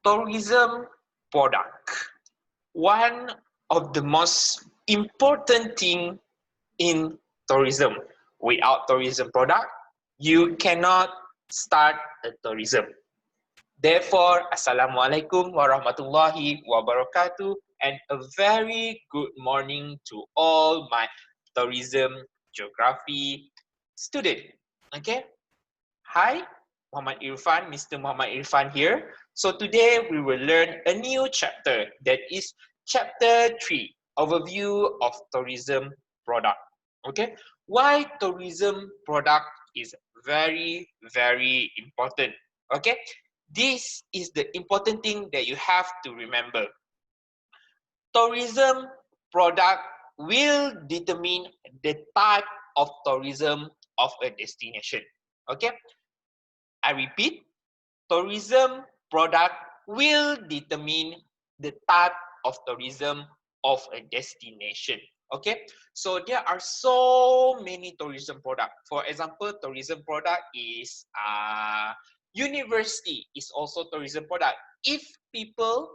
tourism product. One of the most important thing in tourism. Without tourism product, you cannot start a tourism. Therefore, Assalamualaikum warahmatullahi wabarakatuh, and a very good morning to all my tourism geography student. Okay, hi, Muhammad Irfan, Mr. Muhammad Irfan here. So today we will learn a new chapter, that is chapter 3, overview of tourism product. Okay, why tourism product is very important. Okay, this is the important thing that you have to remember. Tourism product will determine the type of tourism of a destination. Okay, I repeat, tourism product will determine the type of tourism of a destination. Okay, so there are so many tourism product. For example, tourism product is university is also tourism product. If people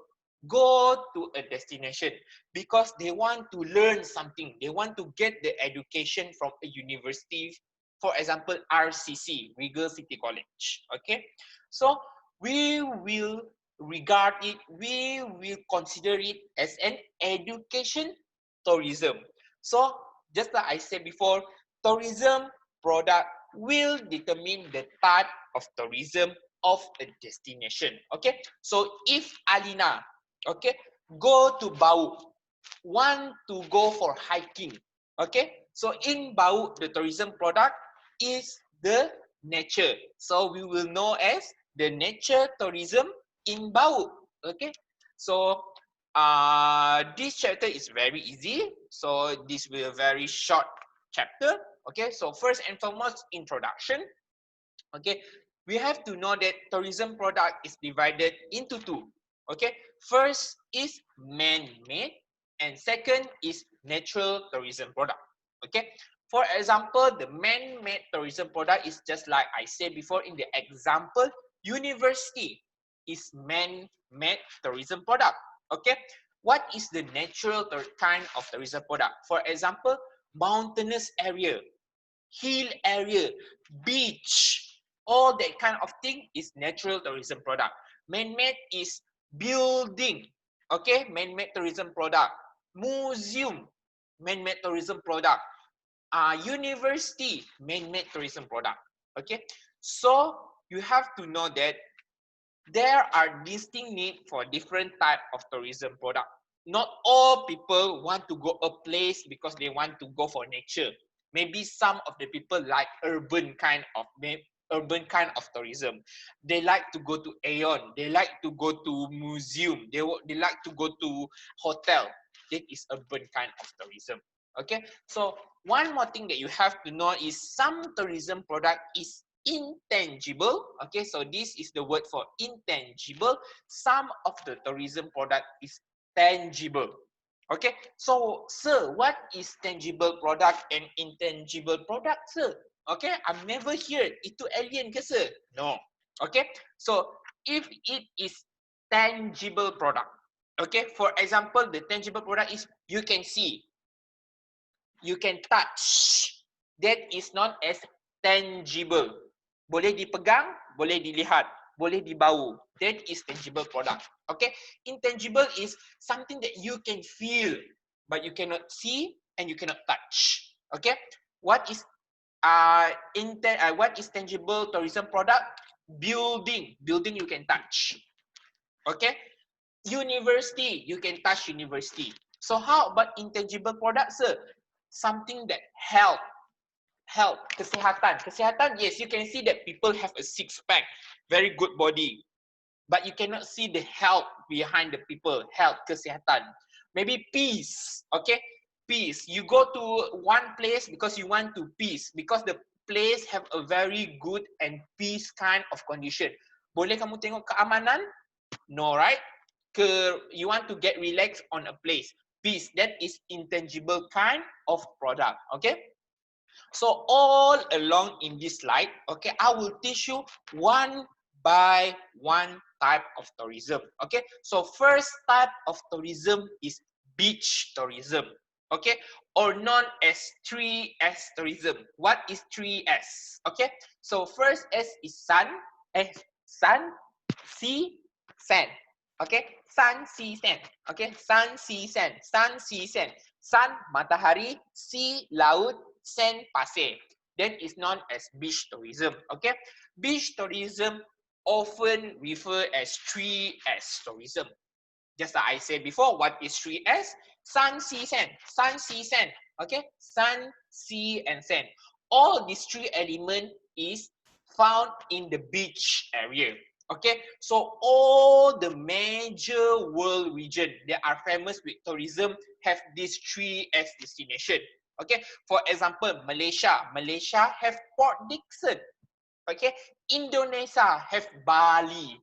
go to a destination because they want to learn something, they want to get the education from a university, for example, RCC, Regal City College. Okay, so we will regard it, we will consider it as an education tourism. So just like I said before, tourism product will determine the type of tourism of a destination. Okay, so if Alina, okay, go to Bau, want to go for hiking, okay, so in Bau, the tourism product is the nature. So we will know as the nature tourism in Bau. Okay, so this chapter is very easy. So this will be a very short chapter. Okay, so first and foremost, introduction. Okay, we have to know that tourism product is divided into two. Okay, first is man-made and second is natural tourism product. Okay, for example, the man-made tourism product is just like I said before in the example, university is man-made tourism product. Okay, what is the natural kind of tourism product? For example, mountainous area, hill area, beach, all that kind of thing is natural tourism product. Man-made is building, okay, man-made tourism product. Museum, man-made tourism product. University, man-made tourism product. Okay, so you have to know that there are distinct need for different type of tourism product. Not all people want to go a place because they want to go for nature. Maybe some of the people like urban kind of tourism. They like to go to Aeon. They like to go to museum. They like to go to hotel. That is urban kind of tourism. Okay, so one more thing that you have to know is some tourism product is intangible. Okay, so this is the word for intangible. Some of the tourism product is tangible. Okay, so sir, what is tangible product and intangible product, sir? Okay, I've never heard. Itu alien ke, sir? No. Okay, so if it is tangible product, okay, for example, the tangible product is you can see, you can touch. That is not as tangible. Boleh dipegang, boleh dilihat, boleh dibau. That is tangible product. Okay, intangible is something that you can feel, but you cannot see and you cannot touch. Okay, what is tangible tourism product? Building you can touch. Okay, university, you can touch university. So how about intangible product, sir? Something that help, kesihatan, yes, you can see that people have a six-pack, very good body, but you cannot see the health behind the people, health, kesihatan. Maybe peace, okay, peace, you go to one place because you want to peace, because the place have a very good and peace kind of condition. Boleh kamu tengok keamanan? No, right? You want to get relaxed on a place. Peace, that is intangible kind of product. Okay, so all along in this slide, okay, I will teach you one by one type of tourism. Okay, so first type of tourism is beach tourism. Okay, or known as 3S tourism. What is 3S? Okay, so first S is sun, sun, sea, sand. Okay, sun, sea, sand. Okay, sun, sea, sand. Sun, sea, sand. Sun, matahari, sea, laut, sand, pasir. That is known as beach tourism. Okay, beach tourism often referred as 3S tourism. Just like I said before, what is 3S? Sun, sea, sand. Sun, sea, sand. Okay, sun, sea, and sand. All these three elements is found in the beach area. Okay, so all the major world region that are famous with tourism have these 3S destination. Okay, for example, Malaysia have Port Dickson. Okay, Indonesia have Bali.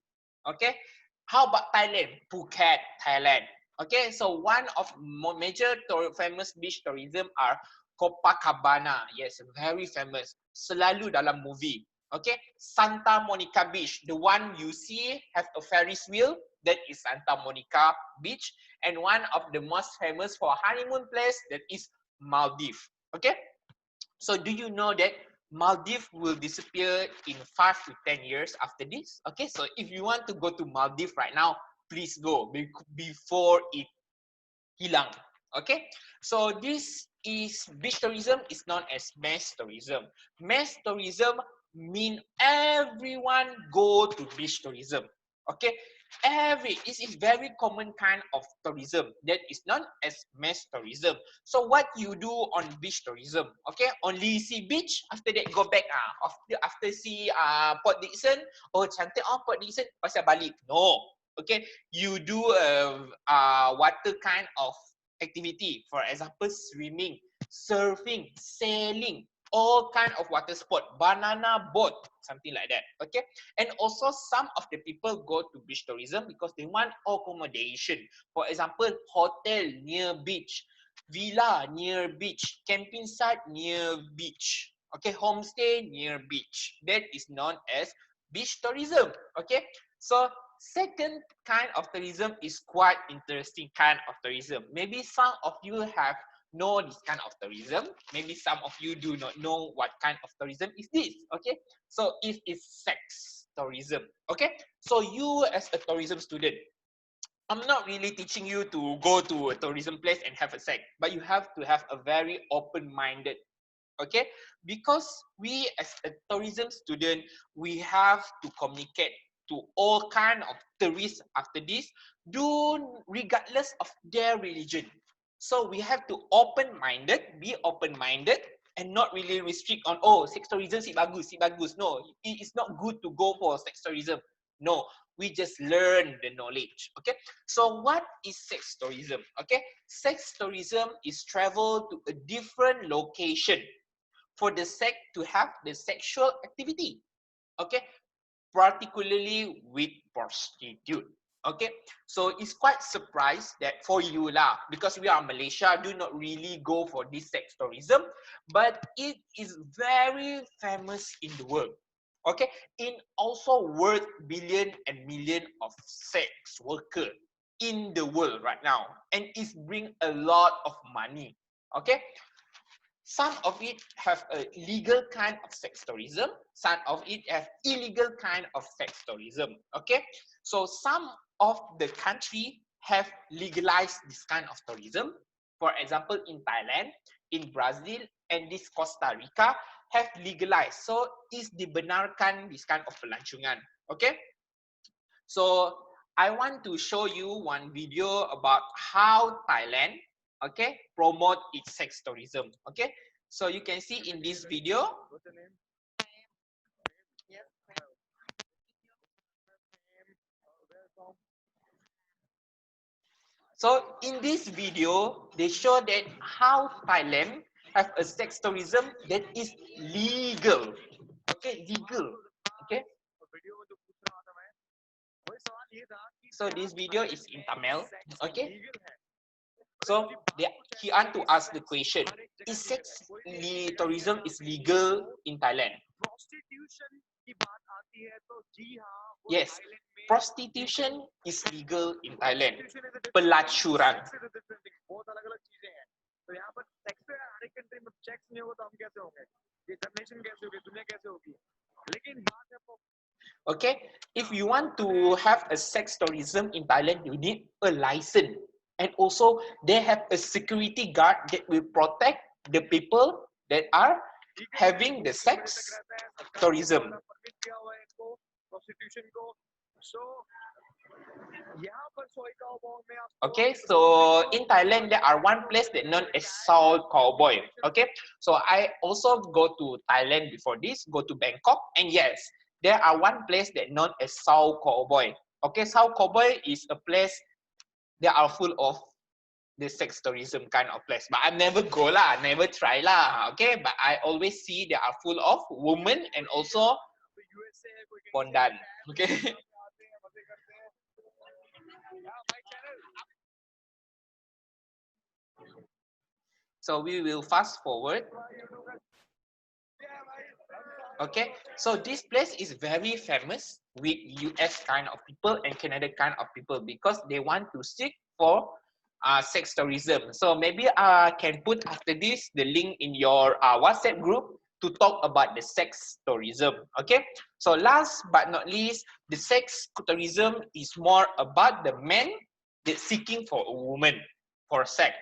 Okay, how about Thailand? Phuket, Thailand. Okay, so one of major famous beach tourism are Copacabana. Yes, very famous. Selalu dalam movie. Okay, Santa Monica Beach. The one you see have a Ferris wheel. That is Santa Monica Beach. And one of the most famous for honeymoon place, that is Maldives. Okay, so do you know that Maldives will disappear in 5 to 10 years after this? Okay, so if you want to go to Maldives right now, please go before it hilang. Okay, so this is beach tourism is known as mass tourism. Mass tourism mean everyone go to beach tourism. Okay, this is very common kind of tourism that is known as mass tourism. So what you do on beach tourism? Okay, only see beach, after that go back after see Port Dickson, oh cantik Port Dickson, pasal balik. No. Okay, you do a water kind of activity, for example swimming, surfing, sailing, all kind of water sport, banana boat, something like that. Okay, and also some of the people go to beach tourism because they want accommodation. For example, hotel near beach, villa near beach, camping site near beach. Okay, homestay near beach. That is known as beach tourism. Okay, so second kind of tourism is quite interesting kind of tourism. Maybe some of you have know this kind of tourism. Maybe some of you do not know what kind of tourism is this. Okay, so it is sex tourism. Okay, so you as a tourism student, I'm not really teaching you to go to a tourism place and have a sex, but you have to have a very open-minded. Okay, because we as a tourism student, we have to communicate to all kind of tourists after this, regardless of their religion. So we have to be open-minded, and not really restrict on, oh, sex tourism si bagus, si bagus. No, it is not good to go for sex tourism. No, we just learn the knowledge. Okay, so what is sex tourism? Okay, sex tourism is travel to a different location for the sake to have the sexual activity. Okay, particularly with prostitute. Okay, so it's quite surprised that for you lah, because we are Malaysia, do not really go for this sex tourism, but it is very famous in the world. Okay, in also worth billion and million of sex worker in the world right now, and it's bring a lot of money. Okay, some of it have a legal kind of sex tourism, some of it have illegal kind of sex tourism. Okay, so some of the country have legalized this kind of tourism. For example, in Thailand, in Brazil, and this Costa Rica have legalized. So is dibenarkan this kind of pelancongan. Okay, so I want to show you one video about how Thailand, okay, promote its sex tourism. Okay, so you can see in this video. So in this video, they show that how Thailand have a sex tourism that is legal. Okay, legal. Okay. So this video is in Tamil. Okay. So he want to ask the question: is sex tourism is legal in Thailand? Yes, prostitution is legal in Thailand. Pelacuran. Okay, if you want to have a sex tourism in Thailand, you need a license. And also, they have a security guard that will protect the people that are having the sex tourism. Okay, so in Thailand, there are one place that known as Sao Cowboy. Okay, so I also go to Thailand before this, go to Bangkok, and yes, there are one place that known as Sao Cowboy. Okay, Sao Cowboy is a place that are full of the sex tourism kind of place. But I never go lah, never try lah. Okay, but I always see they are full of women and also pondan. Okay. So we will fast forward. Okay, so this place is very famous with US kind of people and Canada kind of people because they want to seek for sex tourism. So maybe I can put after this the link in your WhatsApp group to talk about the sex tourism. Okay, so last but not least, the sex tourism is more about the men that seeking for a woman for sex.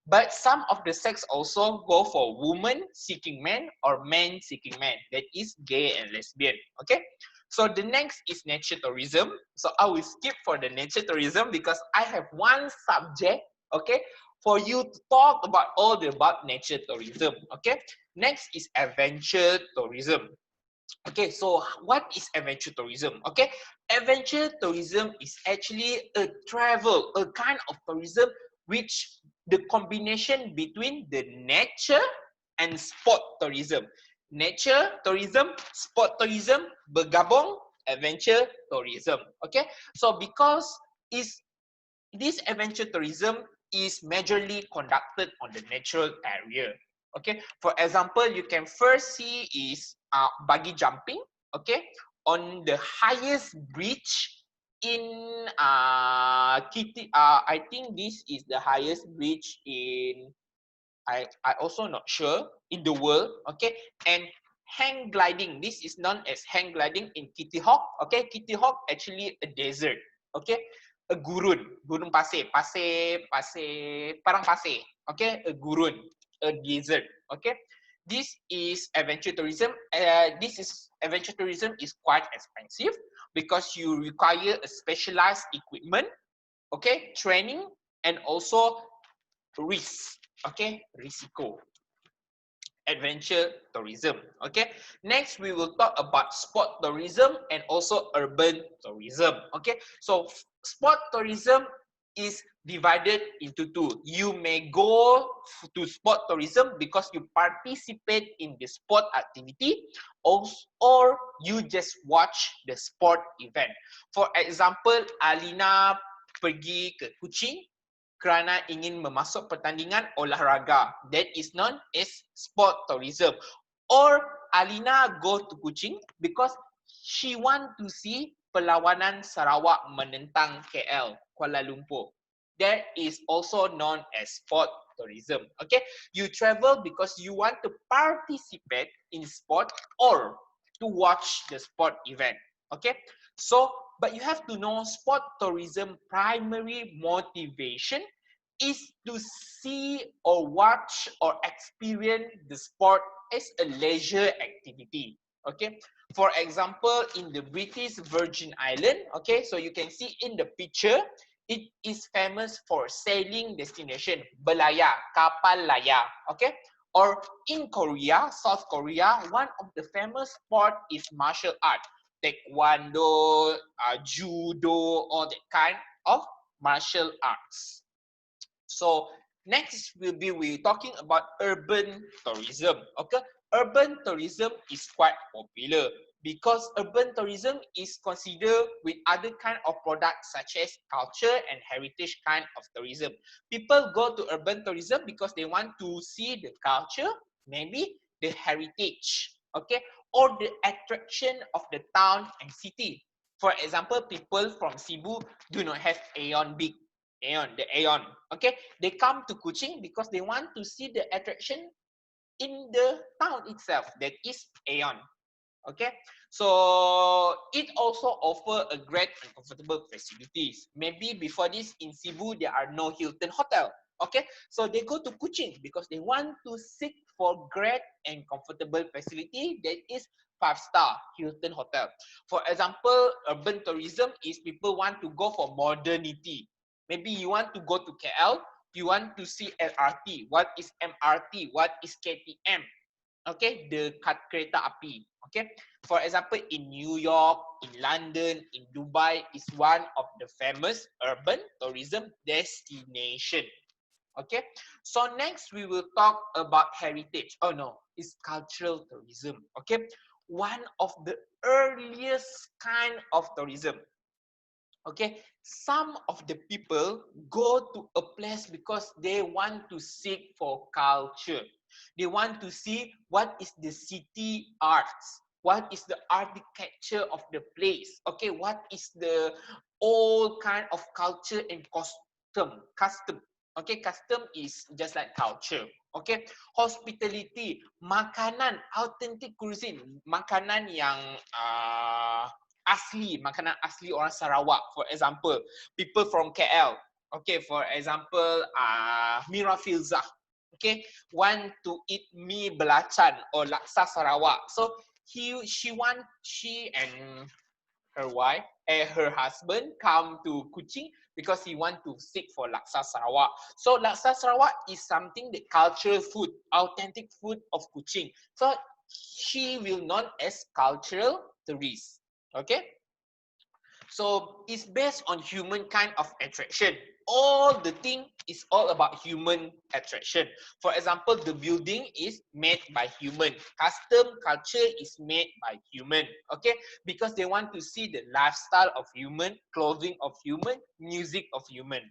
But some of the sex also go for women seeking men or men seeking men. That is gay and lesbian. Okay. So the next is nature tourism. So I will skip for the nature tourism because I have one subject, okay, for you to talk about all about nature tourism. Okay. Next is adventure tourism. Okay, so what is adventure tourism? Okay, adventure tourism is actually a travel, a kind of tourism which the combination between the nature and sport tourism. Nature tourism, sport tourism bergabung adventure tourism. Okay, so because is this adventure tourism is majorly conducted on the natural area. Okay, for example, you can first see is bungee jumping. Okay, on the highest bridge in Kitty. I think this is the highest bridge in. I also not sure in the world. Okay, and hang gliding. This is known as hang gliding in Kitty Hawk. Okay, Kitty Hawk actually a desert. Okay, a gurun pasir, padang pasir. Okay, a gurun, a desert. Okay, this is adventure tourism. This is adventure tourism is quite expensive because you require a specialized equipment. Okay, training and also risk. Okay, risiko. Adventure tourism. Okay, next we will talk about sport tourism and also urban tourism. Okay, so sport tourism is divided into two. You may go to sport tourism because you participate in the sport activity, or you just watch the sport event. For example, Alina pergi ke Kuching kerana ingin memasuk pertandingan olahraga. That is known as sport tourism. Or Alina go to Kuching because she want to see perlawanan Sarawak menentang KL, Kuala Lumpur. That is also known as sport tourism. Okay, you travel because you want to participate in sport or to watch the sport event. Okay, so but you have to know sport tourism primary motivation is to see or watch or experience the sport as a leisure activity. Okay, for example, in the British Virgin Island, okay, so you can see in the picture, it is famous for sailing destination, belayar, kapal layar, okay? Or in Korea, South Korea, one of the famous sport is martial art, taekwondo, judo, all that kind of martial arts. So next will be we talking about urban tourism. Okay, urban tourism is quite popular because urban tourism is considered with other kind of products such as culture and heritage kind of tourism. People go to urban tourism because they want to see the culture, maybe the heritage. Okay, or the attraction of the town and city. For example, people from Cebu do not have Aeon big. The Aeon. Okay, they come to Kuching because they want to see the attraction in the town itself, that is Aeon. Okay, so it also offer a great and comfortable facilities. Maybe before this in Cebu there are no Hilton hotel. Okay, so they go to Kuching because they want to seek for great and comfortable facility, that is 5-star Hilton hotel. For example, urban tourism is people want to go for modernity. Maybe you want to go to KL, you want to see LRT. What is MRT? What is KTM? Okay, the kereta api. Okay, for example, in New York, in London, in Dubai is one of the famous urban tourism destination. Okay, so next we will talk about heritage. Oh no, it's cultural tourism. Okay, one of the earliest kind of tourism. Okay, some of the people go to a place because they want to seek for culture. They want to see what is the city arts, what is the architecture of the place. Okay, what is the old kind of culture and custom. Okay, custom is just like culture. Okay, hospitality, makanan, authentic cuisine, makanan yang asli, makanan asli orang Sarawak. For example, people from KL. Okay, for example, Mira Filzah. Okay, want to eat mi belacan or laksa Sarawak. So she and her wife and her husband come to Kuching because he want to seek for laksa Sarawak. So laksa Sarawak is something the cultural food, authentic food of Kuching. So she will known as cultural tourist. Okay, so it's based on human kind of attraction. All the thing is all about human attraction. For example, the building is made by human. Custom culture is made by human. Okay, because they want to see the lifestyle of human, clothing of human, music of human.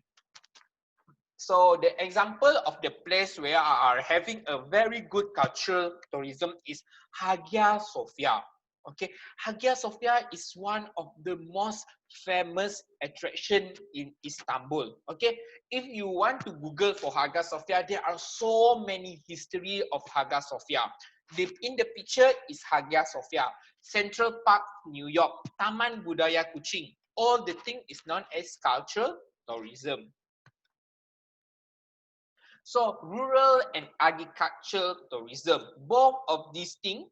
So the example of the place where are having a very good cultural tourism is Hagia Sophia. Okay, Hagia Sophia is one of the most famous attraction in Istanbul. Okay, if you want to Google for Hagia Sophia, there are so many history of Hagia Sophia. In the picture is Hagia Sophia, Central Park, New York, Taman Budaya Kuching. All the thing is known as cultural tourism. So rural and agricultural tourism, both of these things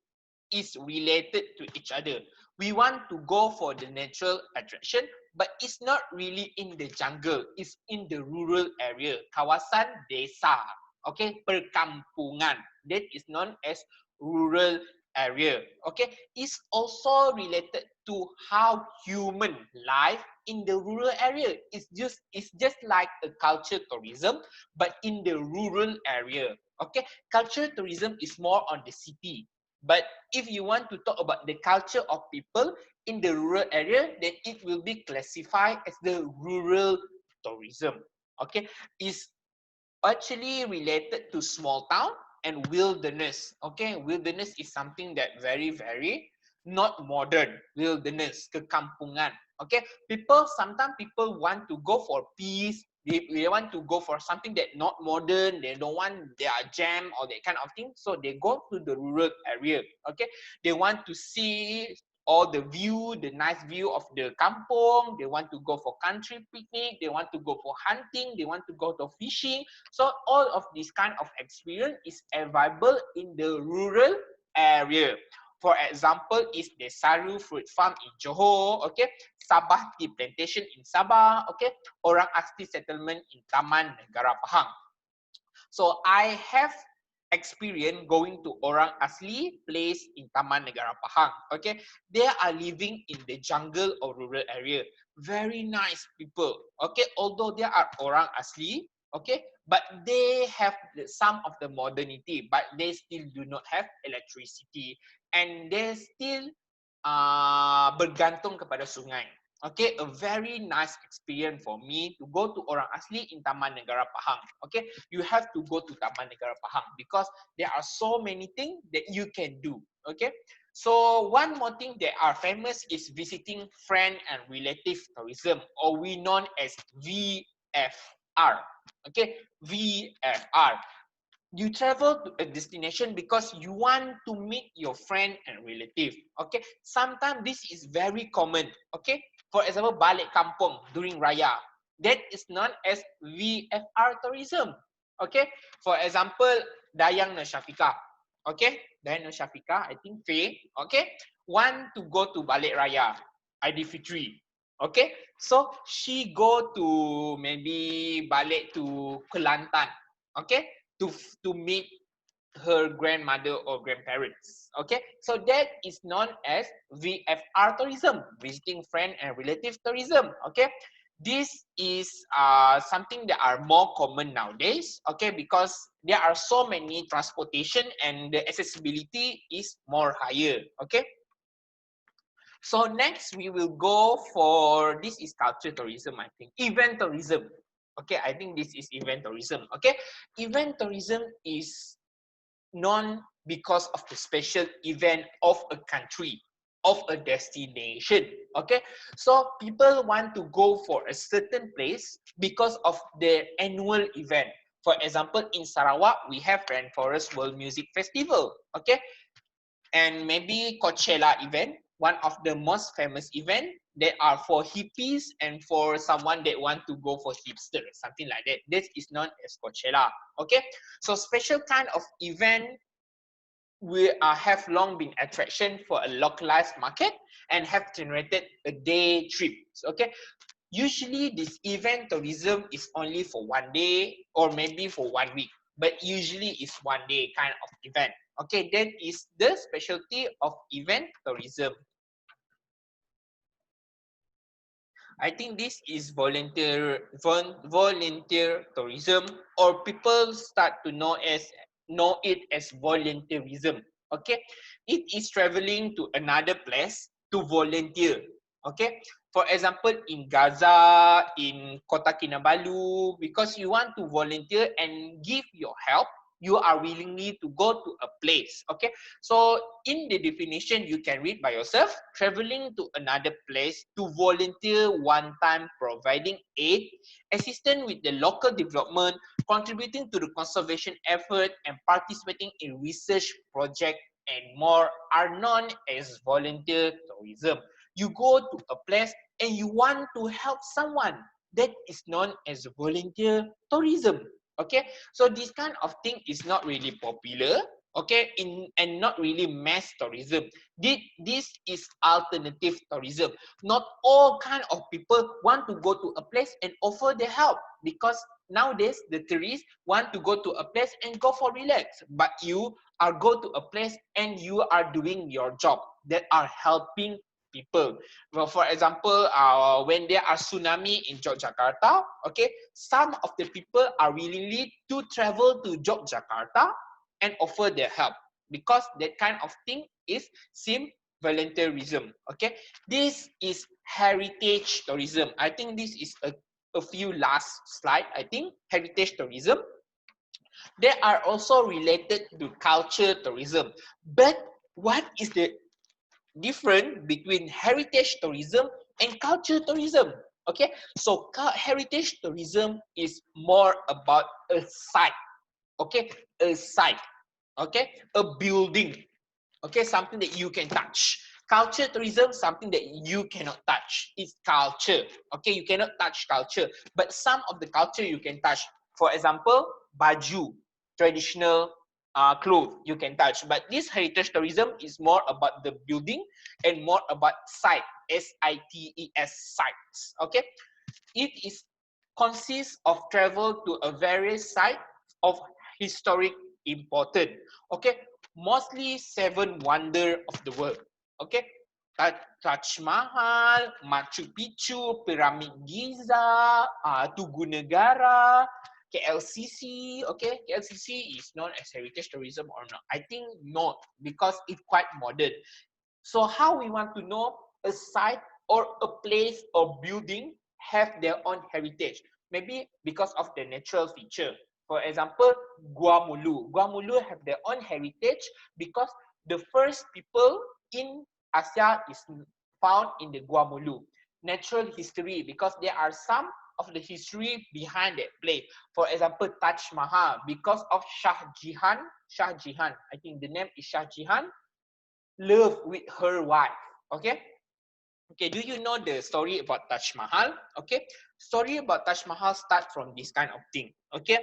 is related to each other. We want to go for the natural attraction, but it's not really in the jungle. It's in the rural area, kawasan desa. Okay, perkampungan. That is known as rural area. Okay, it's also related to how human life in the rural area. It's just like a culture tourism, but in the rural area. Okay, culture tourism is more on the city. But if you want to talk about the culture of people in the rural area, then it will be classified as the rural tourism. Okay, it's actually related to small town and wilderness. Okay, wilderness is something that very not modern. Wilderness, kekampungan. Okay, sometimes people want to go for peace. They want to go for something that not modern. They don't want their jam or that kind of thing. So they go to the rural area. Okay, they want to see all the view, the nice view of the kampung. They want to go for country picnic. They want to go for hunting. They want to go to fishing. So all of this kind of experience is available in the rural area. For example, is the Saru Fruit Farm in Johor, okay? Sabah Tea Plantation in Sabah, okay? Orang Asli Settlement in Taman Negara Pahang. So I have experience going to Orang Asli place in Taman Negara Pahang, okay? They are living in the jungle or rural area. Very nice people, okay? Although they are Orang Asli, okay? But they have some of the modernity, but they still do not have electricity. And they still bergantung kepada sungai. Okay, a very nice experience for me to go to Orang Asli in Taman Negara Pahang. Okay, you have to go to Taman Negara Pahang because there are so many things that you can do. Okay, So one more thing that are famous is visiting friend and relative tourism, or we known as VFR. Okay, VFR. You travel to a destination because you want to meet your friend and relative. Okay, sometimes this is very common. Okay, for example, balik kampung during raya, that is known as VFR tourism. Okay, for example, Dayang Nashafika. Okay, Dayang Nashafika, I think Faye. Okay, want to go to balik raya, Aidilfitri. Okay, so she go to maybe balik to Kelantan. Okay, to meet her grandmother or grandparents. Okay, so that is known as VFR tourism, visiting friend and relative tourism. Okay, this is something that are more common nowadays. Okay, because there are so many transportation and the accessibility is more higher. Okay, so next we will go for, this is culture tourism, I think. Event tourism. Okay, I think this is event tourism. Okay, event tourism is known because of the special event of a country, of a destination. Okay, so people want to go for a certain place because of the annual event. For example, in Sarawak, we have Rainforest World Music Festival. Okay, and maybe Coachella event, one of the most famous event that are for hippies and for someone that want to go for hipster, something like that. This is known as Coachella. Okay, so special kind of event we have long been attraction for a localized market and have generated a day trips. Okay, usually this event tourism is only for one day or maybe for 1 week, but usually it's 1 day kind of event. Okay, that is the specialty of event tourism. I think this is volunteer tourism, or people start to know it as volunteerism. Okay, it is traveling to another place to volunteer. Okay, for example, in Gaza, in Kota Kinabalu, because you want to volunteer and give your help, you are willingly to go to a place. Okay, so in the definition you can read by yourself: traveling to another place to volunteer one time, providing aid, assistance with the local development, contributing to the conservation effort, and participating in research project and more are known as volunteer tourism. You go to a place and you want to help someone, that is known as volunteer tourism. Okay, so this kind of thing is not really popular, okay, and not really mass tourism. This is alternative tourism. Not all kind of people want to go to a place and offer their help, because nowadays the tourists want to go to a place and go for relax, but you are go to a place and you are doing your job that are helping people. Well, for example, when there are tsunami in Yogyakarta, okay, some of the people are willingly to travel to Yogyakarta and offer their help, because that kind of thing is sim volunteerism. Okay, this is heritage tourism. I think this is a few last slide. I think heritage tourism, they are also related to culture tourism. But what is the difference between heritage tourism and culture tourism? Okay, so heritage tourism is more about a site. Okay, a site. Okay, a building. Okay, something that you can touch. Culture tourism, something that you cannot touch. It's culture. Okay, you cannot touch culture, but some of the culture you can touch. For example, baju, traditional clothes you can touch. But this heritage tourism is more about the building and more about site, sites, sites. Okay, it is consists of travel to a various site of historic importance. Okay, mostly 7 wonder of the world. Okay, Taj Mahal, Machu Picchu, Pyramid Giza, Tugu Negara, KLCC. Okay, KLCC is known as heritage tourism or not? I think not, because it's quite modern. So how we want to know a site or a place or building have their own heritage? Maybe because of the natural feature. For example, Gua Mulu. Gua Mulu have their own heritage because the first people in Asia is found in the Guamulu. Natural history, because there are some of the history behind that place. For example, Taj Mahal, because of Shah Jahan, I think the name is Shah Jahan, love with her wife. Okay. Okay, do you know the story about Taj Mahal? Okay, story about Taj Mahal start from this kind of thing. Okay,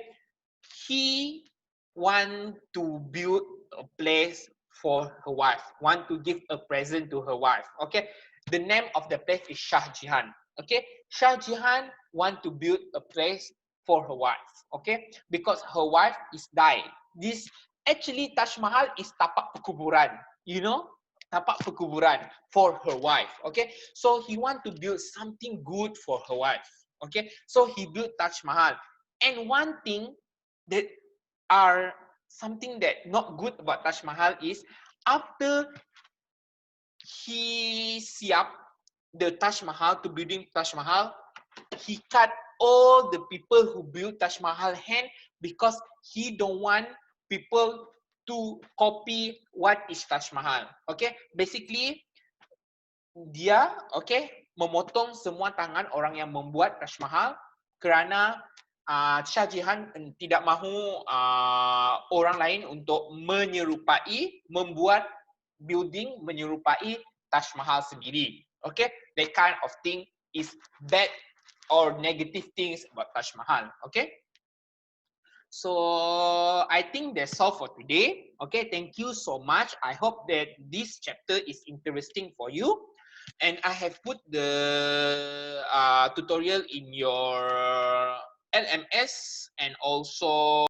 he want to build a place for her wife, want to give a present to her wife. Okay, the name of the place is Shah Jahan. Okay, Shah Jahan want to build a place for her wife. Okay, because her wife is died. This actually Taj Mahal is tapak perkuburan. You know, tapak perkuburan for her wife. Okay, so he want to build something good for her wife. Okay, so he built Taj Mahal. And one thing that are something that not good about Taj Mahal is after he siap the Taj Mahal to building Taj Mahal, he cut all the people who built Taj Mahal hand because he don't want people to copy what is Taj Mahal. Okay, basically dia memotong semua tangan orang yang membuat Taj Mahal kerana Shah Jahan tidak mahu orang lain untuk membuat building menyerupai Taj Mahal sendiri. Okay, that kind of thing is bad or negative things about Taj Mahal. Okay. So I think that's all for today. Okay, thank you so much. I hope that this chapter is interesting for you. And I have put the tutorial in your LMS and also